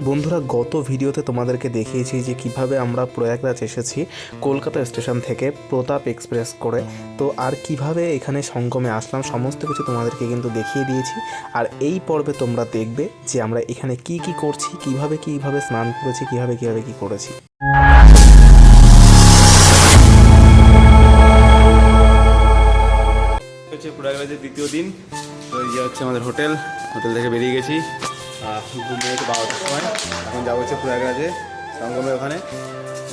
বন্ধুরা, গত ভিডিওতে তোমাদেরকে দেখিয়েছি যে কিভাবে আমরা প্রয়াগরাজ এসেছি কলকাতা স্টেশন থেকে প্রতাপ এক্সপ্রেস করে। তো আর কিভাবে এখানে সঙ্গমে আসলাম সমস্ত কিছু তোমাদেরকে কিন্তু দেখিয়ে দিয়েছি। আর এই পর্বে তোমরা দেখবে যে আমরা এখানে কি কি করছি, কিভাবে স্নান করেছি, কিভাবে কি করেছি। হচ্ছে প্রয়াগরাজের দ্বিতীয় দিন। তো এই যে হচ্ছে আমাদের হোটেল থেকে বেরিয়ে গেছি ঘুম থেকে 12টার সময়। এখন যাবো হচ্ছে প্রয়াগরাজে সঙ্গমে। ওখানে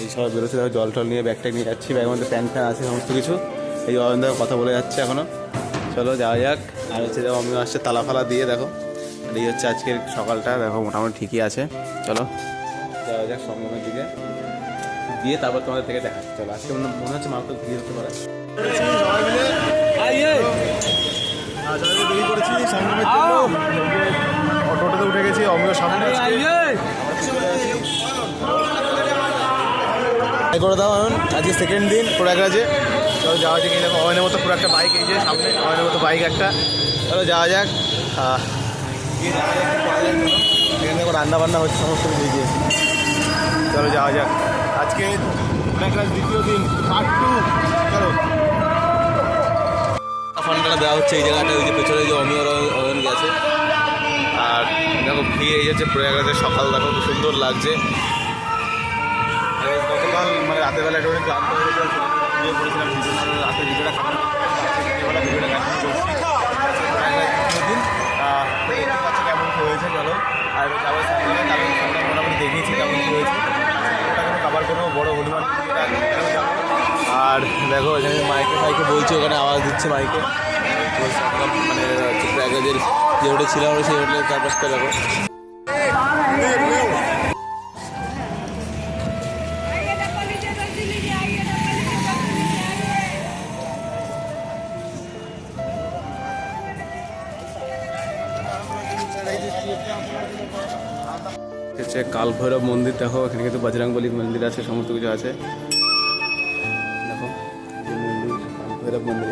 এই সবাই বেরোচ্ছে, দেখো জল টল নিয়ে ব্যাগটা নিয়ে যাচ্ছি, ব্যাগের মধ্যে প্যান আছে সমস্ত কিছু। এই অরবিন্দ কথা বলে যাচ্ছে এখনও, চলো যাওয়া যাক। আর হচ্ছে দেখো আমিও আসছে তালা ফালা দিয়ে, দেখো আর এই হচ্ছে আজকের সকালটা, দেখো মোটামুটি ঠিকই আছে। চলো যাওয়া যাক সঙ্গমের দিকে দিয়ে, তারপর তোমাদের থেকে দেখা। চলো আজকে মনে হচ্ছে মাত্র ভিড় হতে পারে। দেরি করেছি সঙ্গমের জন্য, অটোতে উঠে গেছি, অমিও সামনে করে দাও। এখন আজকে সেকেন্ড দিন প্রয়াগরাজে, চলো যাওয়া যাক। এই দেখো অয়নের মতো পুরো একটা বাইক, এই যে সামনে অয়নের মতো বাইক একটা। চলো যাওয়া যাক, এখানে দেখো রান্না বান্না হচ্ছে সমস্ত কিছু দিয়ে। চলো যাওয়া যাক, আজকে প্রয়াগরাজ দ্বিতীয় দিন পার্ট 2। চলো ফান্ডাটা দেওয়া হচ্ছে এই জায়গাটা, ওই যে পেছনে যে অমিয়র অয়ন গেছে। আর দেখো ভিড়, এই হচ্ছে প্রয়াগরাজের সকাল, দেখো খুব সুন্দর লাগছে। গতকাল মানে রাতের বেলা একটু ক্লান্ত হয়ে পড়েছিলাম, রাতে ভিডিওটা ভিডিওটা কন্টিনিউ করছি দিন। কেমন কী হয়েছে চলো। আর যাবার সামনে মোটামুটি দেখিয়েছি কেমন কী হয়েছে, ওটা কিন্তু আবার কোনো বড়ো হনুমান। আর দেখো এখানে মাইকে বলছে, ওখানে আওয়াজ দিচ্ছে মাইকে, মানে প্রয়াগরাজের যে হোটেল ছিলাম আমরা সেই হোটেলের চারপাশটা দেখো। হচ্ছে কাল ভৈরব মন্দির, দেখো এখানে কিন্তু বজরংবলী মন্দির আছে, সমস্ত কিছু আছে। দেখো যে মন্দির, কাল ভৈরব মন্দির,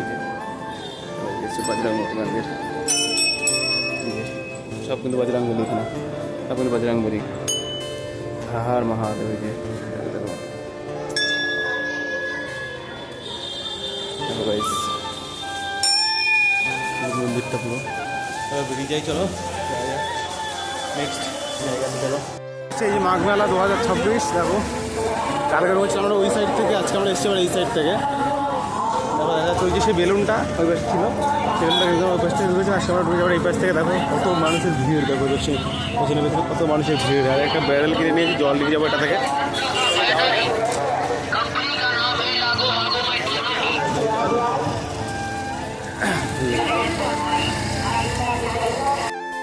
বজরংবলী মন্দির, সব কিন্তু বজরংবলী, এখানে সব কিন্তু বজরংবলী। হার মহাদেব, যে দেখো গাইস মন্দিরটা পুরো। চলো বেরিয়ে যাই, চলো নেক্সট জায়গাতে। চলো এই যে মাঘ মেলা 2026, দেখো কালকে রয়েছে আমরা ওই সাইড থেকে, আজকে আমরা এসেছি এই সাইড থেকে। দেখো দেখা যাচ্ছে ওই যে সেই বেলুনটা ওই পাশে ছিল, সেলুনটা কিন্তু ওই পাশ থেকে ঢুকেছে। আজকে আমরা ঢুকে যাবো এই পাশ থেকে। দেখো কত মানুষের ভিড়, দেখো পেছনে কত মানুষের ভিড়। আর একটা ব্যারেল কিনে নিয়েছি, জল নিয়ে যাবো এটা থেকে।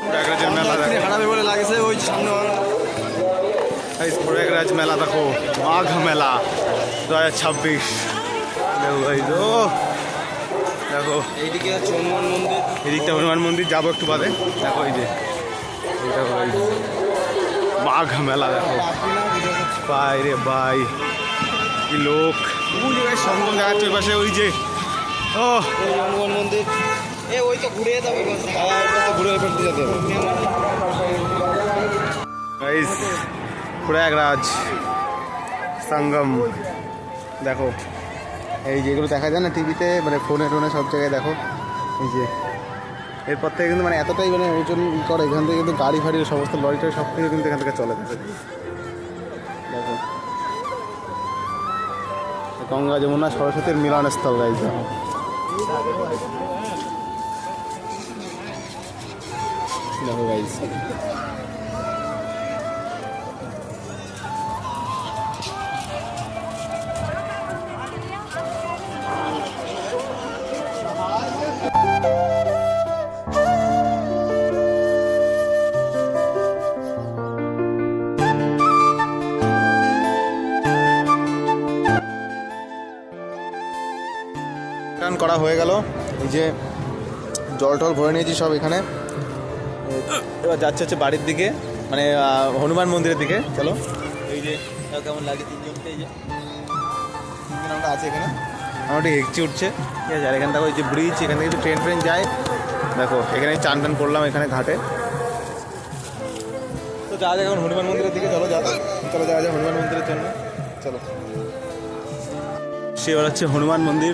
প্রয়াগরাজের মেলা হারাবে বলে লাগছে ওই সামনে। প্রয়াগরাজ মেলা দেখো, মাঘ মেলা 2026। দেখো এই তো, দেখো এইদিকে হচ্ছে হনুমান মন্দির, এদিকটা হনুমান মন্দির যাবো একটু বাদে। দেখো এই যে দেখো এই মাঘ মেলা, দেখো বাই রে বাই কি লোক। ওই জায়গায় সঙ্গম দেখাচ্ছে ওই পাশে, ওই যে ও হনুমান মন্দির, ওই তো ঘুরে যেতে হবে, ঘুরে যেতে হবে। প্রয়াগরাজ সঙ্গম দেখো, এই যেগুলো দেখা যায় না টিভিতে, মানে ফোনে টোনে সব জায়গায়, দেখো এই যে এরপর থেকে কিন্তু মানে এতটাই মানে ওজন করে, এখান থেকে কিন্তু গাড়ি ফাড়ি সমস্ত লরি টরি সব কিছু কিন্তু এখান থেকে চলে। দেখো গঙ্গা যমুনা সরস্বতীর মিলনস্থল গাইজ, দেখো দেখো গাইজ। করা হয়ে গেল, এই যে জল টল ভরে নিয়েছি সব এখানে। এবার যাচ্ছে হচ্ছে বাড়ির দিকে, মানে হনুমান মন্দিরের দিকে। চলো এই যে কেমন লাগে তিনজনকে, এই যে আমরা আছে এখানে, আমার একটু হেঁচি উঠছে, ঠিক আছে। আর এখানে দেখো এই যে ব্রিজ, এখান থেকে একটু ট্রেন যায়। দেখো এখানে চান টান করলাম এখানে ঘাটে। তো যাওয়া যাক এখন হনুমান মন্দিরের দিকে, চলো যাওয়া যাক হনুমান মন্দিরের জন্য, চলো। সে হচ্ছে হনুমান মন্দির,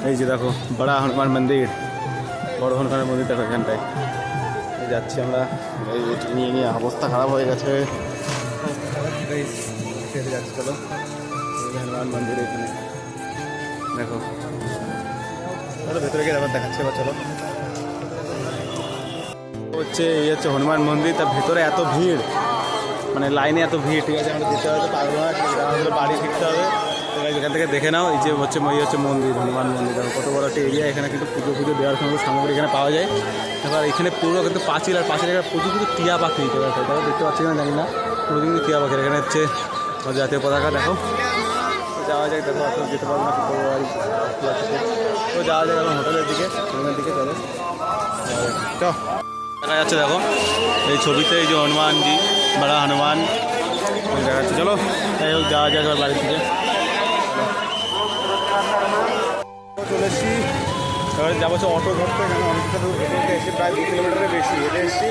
এই যে দেখো বড় হনুমান মন্দির, বড় হনুমান মন্দির দেখো এখানটায়। এই যাচ্ছি আমরা, এই নিয়ে নিয়ে অবস্থা খারাপ হয়ে গেছে, যাচ্ছি চলো হনুমান মন্দির এখানে দেখো, চলো ভেতরে গিয়ে ব্যাপার দেখাচ্ছে এবার চলো। হচ্ছে এই হচ্ছে হনুমান মন্দির, তার ভেতরে এত ভিড়, মানে লাইনে এত ভিড়, ঠিক আছে আমরা যেতে হবে পারবো না, আমাদের বাড়ি ফিরতে হবে। এখান থেকে দেখে নাও, এই যে হচ্ছে মন্দির, হনুমান মন্দির, কত বড় একটা এরিয়া, এখানে কিন্তু পুজো দেওয়ার সমস্ত সামগ্রী এখানে পাওয়া যায়। এবার এখানে পুরো কিন্তু পাঁচিল, আর পাঁচিল এখানে প্রচুর কিন্তু টিয়া পাখি, তারা দেখতে পাচ্ছি না জানি না, প্রচুর কিন্তু টিয়া পাখি। এখানে হচ্ছে জাতীয় পতাকা দেখো, যাওয়া যায় দেখো, আপনার যেতে পারবো না তো যাওয়া যায় এখন হোটেলের দিকে, হোটেলের দিকে চলো দেখা যাচ্ছে দেখো এই ছবিতে, এই যে হনুমানজি, বড় হনুমান দেখা যাচ্ছে। চলো যাই হোক যাওয়া যায় এবার বাড়ি থেকে, চলে এসেছি। এবার যাবো হচ্ছে অটো ধরতে, কেন অনেকটা দূর হেঁটে এসে প্রায় 2 কিলোমিটারের বেশি হেঁটে এসেছি।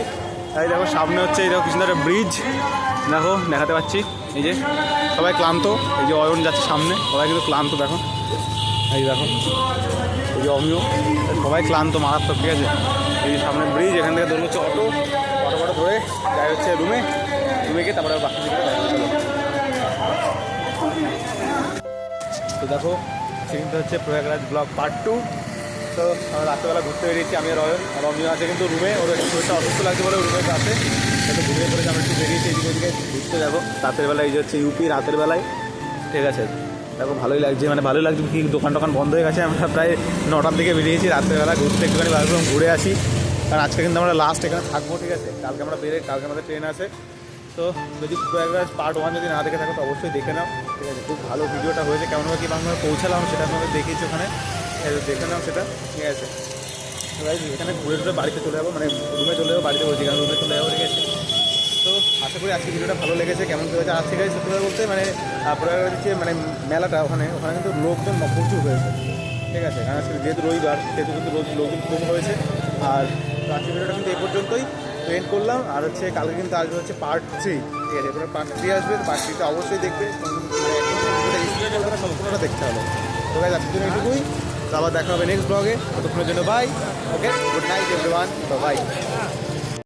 তাই দেখো সামনে হচ্ছে এই দেখো কি সুন্দর একটা ব্রিজ, দেখো দেখাতে পাচ্ছি, এই যে সবাই ক্লান্ত, এই যে অয়ন যাচ্ছে সামনে, সবাই কিন্তু ক্লান্ত দেখো, এই দেখো এই যে অমিও, সবাই ক্লান্ত মারাত্মক, ঠিক আছে। এই যে সামনে ব্রিজ, এখান থেকে ধরে হচ্ছে অটো ধরে যাই হচ্ছে রুমে গিয়ে তারপরে বাকি দিকে চলো। তো দেখো সেখানটা হচ্ছে প্রয়াগরাজ ব্লগ পার্ট 2। তো আমরা রাত্রেবেলা ঘুরতে বেরিয়েছি, আমি আর অমিও আছে কিন্তু রুমে, ওর একটু শরীরটা অসুস্থ লাগছে বলে রুমে আছে, একটু ঘুমিয়ে পড়েছে, আমরা একটু বেরিয়েছি এদিকে ওদিকে ঘুরতে। দেখো রাতের বেলায়, এই যে হচ্ছে ইউপি রাতের বেলায়, ঠিক আছে দেখো ভালোই লাগছে, মানে ভালোই লাগছে কি দোকান বন্ধ হয়ে গেছে। আমরা প্রায় 9টার দিকে বেরিয়েছি রাত্রেবেলা ঘুরতে, একটুখানি ভাবলাম ঘুরে আসি, কারণ আজকে কিন্তু আমরা লাস্ট এখানে থাকবো, ঠিক আছে। কালকে আমরা কালকে আমাদের ট্রেন আছে। তো যদি প্রয়াগরাজ পার্ট 1 যদি না দেখে থাকো তো অবশ্যই দেখে নাও, ঠিক আছে। খুব ভালো ভিডিওটা হয়েছে, কেমনভাবে কীভাবে পৌঁছালাম সেটা আমাদের দেখিয়েছি ওখানে, দেখে নাও সেটা, ঠিক আছে। এখানে ঘুরে বাড়িতে চলে যাবো, মানে রুমে চলে যাবো, বাড়িতে বলছি কারণ রুমে চলে যাবো, ঠিক আছে। তো আশা করি আজকে ভিডিওটা ভালো লেগেছে, কেমন কী হয়েছে। আজকে সত্যি কথা বলতে মানে প্রয়াগরাজ যে মানে মেলাটা ওখানে কিন্তু লোকজন প্রচুর হয়েছে, ঠিক আছে। কারণ আজকে যেহেতু রবিবার সেহেতু কিন্তু লোকজন খুব হয়েছে। আর আজকে ভিডিওটা কিন্তু এই পর্যন্তই এন্ড করলাম। আর হচ্ছে কালকে কিন্তু আসবে হচ্ছে পার্ট 3, ঠিক আছে। এরপরে পার্ট 3 আসবে, পার্ট 3টা অবশ্যই দেখবে, মানে সম্পূর্ণটা দেখতে হবে। তো গাইস আজকের জন্য এইটুকুই, তো আবার দেখা হবে নেক্সট ব্লগে, ততক্ষণের জন্য bye, okay, good night everyone, by.